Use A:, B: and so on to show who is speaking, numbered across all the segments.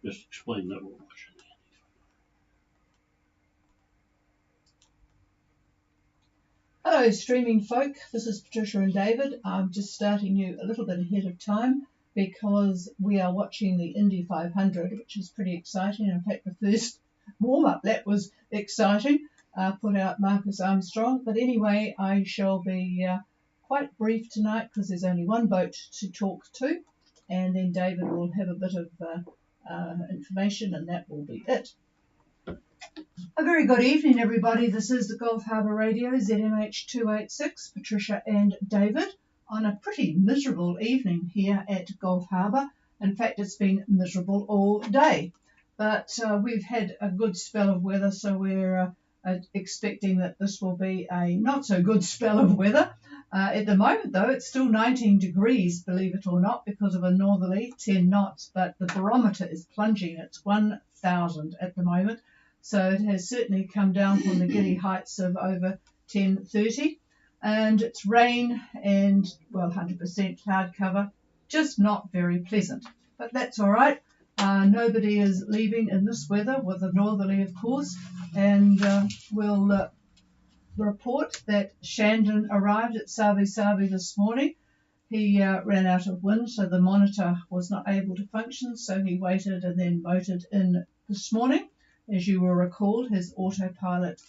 A: Just explain that we're watching.
B: Hello streaming folk, this is Patricia and David. I'm just starting you a little bit ahead of time because we are watching the Indy 500, which is pretty exciting. In fact, the first warm-up lap was exciting, put out Marcus Armstrong. But anyway, I shall be quite brief tonight because there's only one boat to talk to, and then David will have a bit of information, and that will be it. A very good evening, everybody. This is the Gulf Harbour Radio, ZMH 286, Patricia and David, on a pretty miserable evening here at Gulf Harbour. In fact, it's been miserable all day. But we've had a good spell of weather, so we're expecting that this will be a not-so-good spell of weather. At the moment, though, it's still 19 degrees, believe it or not, because of a northerly, 10 knots, but the barometer is plunging. It's 1,000 at the moment. So it has certainly come down from the giddy heights of over 10:30, and it's rain and, well, 100% cloud cover, just not very pleasant. But that's all right. Nobody is leaving in this weather, with a northerly, of course, and we'll report that Shandon arrived at Savi this morning. He ran out of wind, so the monitor was not able to function, so he waited and then motored in this morning. As you will recall, his autopilot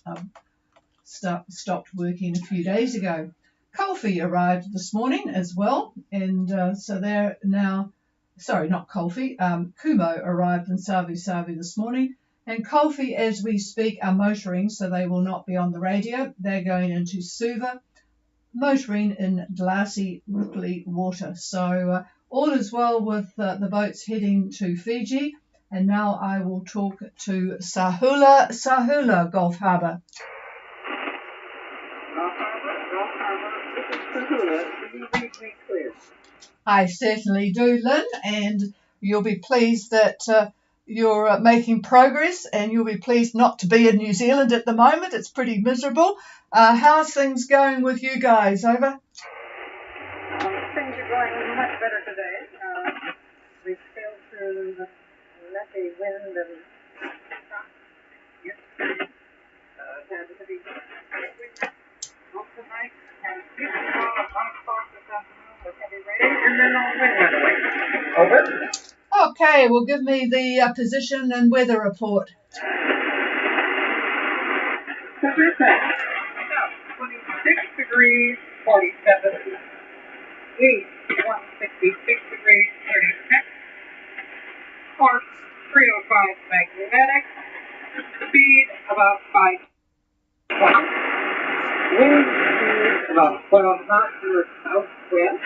B: stopped working a few days ago. Colfie arrived this morning as well, and so they're now, sorry, not Colfie, Kumo arrived in Savi this morning, and Colfie, as we speak, are motoring, so they will not be on the radio. They're going into Suva, motoring in glassy, ripply water. So all is well with the boats heading to Fiji. And now I will talk to Sahula, Gulf Harbour. I certainly do, Lynn, and you'll be pleased that you're making progress, and you'll be pleased not to be in New Zealand at the moment. It's pretty miserable. How's things going with you guys? Over?
C: Things are going much better today. We've sailed through the lucky wind and had a pretty most of the night, had a beautiful call at 1 o'clock this afternoon with heavy rain, and then all wind went away. Over.
B: Okay, well, give me the position and weather report.
C: Temperature south, 26 degrees, 47. East, 166 degrees, 36. Course 305 magnetic, speed about 5 knots, wind speed about 12 knots to the southwest,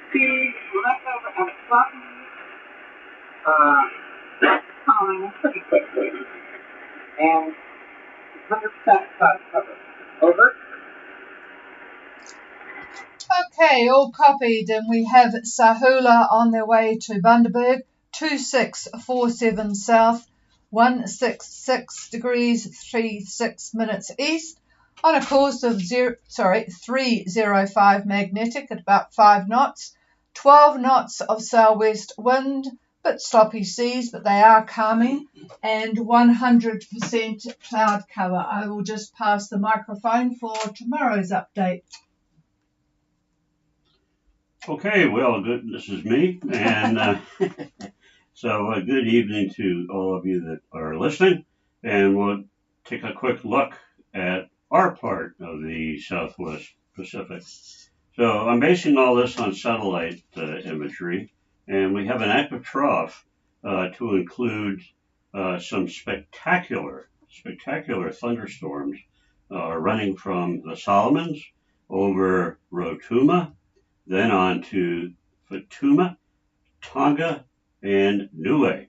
C: speed left over at button, time pretty quickly, and 100% cloud cover. Over.
B: Okay, all copied, and we have Sahula on their way to Bundaberg, 2647 south, 166 degrees 36 minutes east, on a course of 305 magnetic at about 5 knots, 12 knots of southwest wind, bit sloppy seas, but they are calming, and 100% cloud cover. I will just pass the microphone for tomorrow's update.
A: Okay, well, good. This is me, and so good evening to all of you that are listening, and we'll take a quick look at our part of the Southwest Pacific. So I'm basing all this on satellite imagery, and we have an active trough to include some spectacular thunderstorms running from the Solomons over Rotuma, then on to Fatuma, Tonga, and Niue.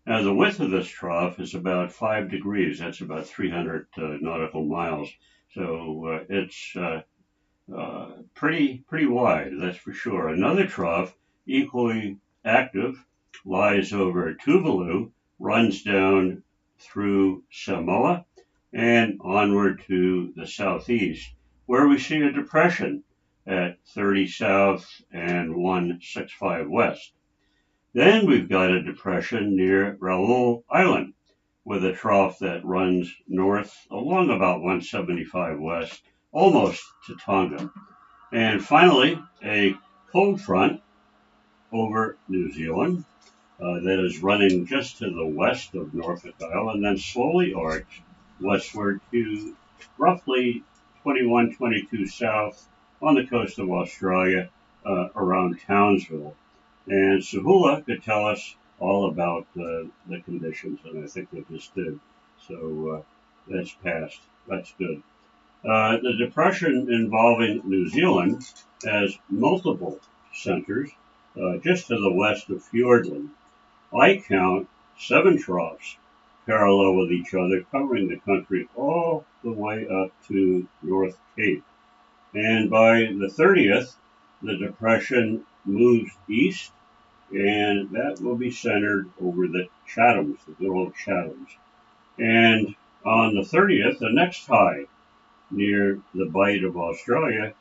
A: Now, the width of this trough is about 5 degrees. That's about 300 nautical miles. So it's pretty wide, that's for sure. Another trough, equally active, lies over Tuvalu, runs down through Samoa, and onward to the southeast, where we see a depression at 30 south and 165 west. Then we've got a depression near Raoul Island with a trough that runs north along about 175 west, almost to Tonga. And finally, a cold front over New Zealand that is running just to the west of Norfolk Island, then slowly arcs westward to roughly 21, 22 south on the coast of Australia around Townsville. And Sahula could tell us all about the conditions, and I think they just did. So that's passed. That's good. The depression involving New Zealand has multiple centers just to the west of Fiordland. I count 7 troughs parallel with each other, covering the country all the way up to North Cape. And by the 30th, the depression moves east, and that will be centered over the Chathams, the good old Chathams. And on the 30th, the next high near the Bight of Australia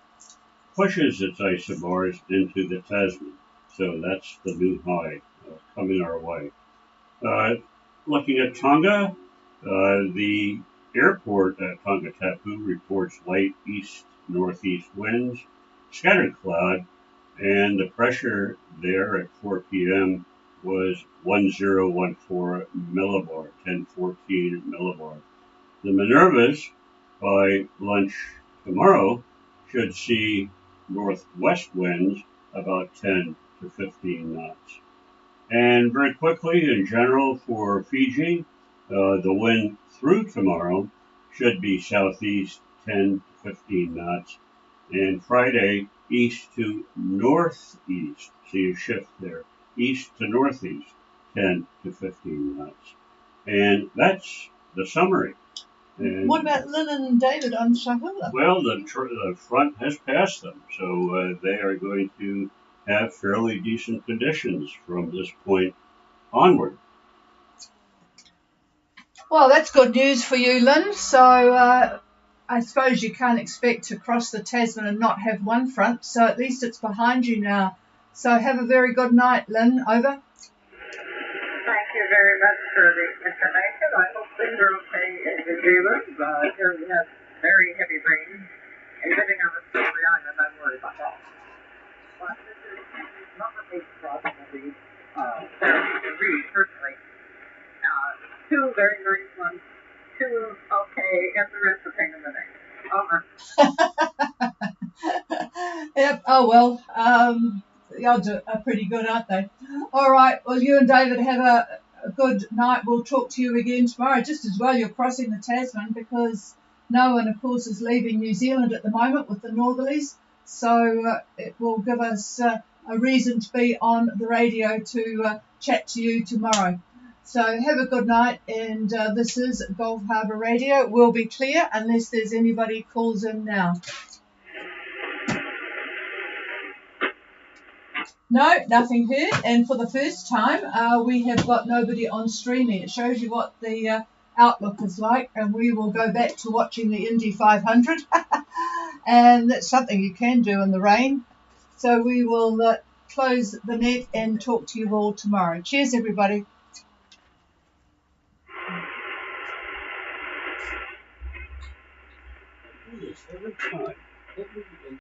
A: pushes its isobars into the Tasman. So that's the new high coming our way. Looking at Tonga, the airport at Tongatapu reports light east-northeast winds, scattered cloud, and the pressure there at 4 p.m. was 1014 millibar, 1014 millibar. The Minervas, by lunch tomorrow, should see northwest winds about 10 to 15 knots. And very quickly, in general, for Fiji, the wind through tomorrow should be southeast 10 to 15 knots, and Friday east to northeast. See a shift there, east to northeast, 10 to 15 knots. And that's the summary. And,
B: what about Lynn and David on Sahula?
A: well, the front has passed them, so they are going to have fairly decent conditions from this point onward.
B: Well, that's good news for you, Lynn. So I suppose you can't expect to cross the Tasman and not have one front, so at least it's behind you now. So have a very good night, Lynn. Over.
C: Thank you very much for the information. I hope things are okay in New Zealand. Here we have very heavy rain. And living on a slippery island, I'm worried about that. But this is not a big problem to read, personally. 2 very nice ones, 2 okay, and the rest a pain in the neck. Over.
B: Yep. Oh well. The odds are pretty good, aren't they? All right. Well, you and David have a good night. We'll talk to you again tomorrow. Just as well you're crossing the Tasman, because no one, of course, is leaving New Zealand at the moment with the northerlies. So it will give us a reason to be on the radio to chat to you tomorrow. So have a good night, and this is Gulf Harbour Radio. We'll be clear unless there's anybody calls in now. No, nothing heard, and for the first time we have got nobody on streaming. It shows you what the outlook is like, and we will go back to watching the Indy 500, and that's something you can do in the rain. So we will close the net and talk to you all tomorrow. Cheers, everybody.
A: Every time.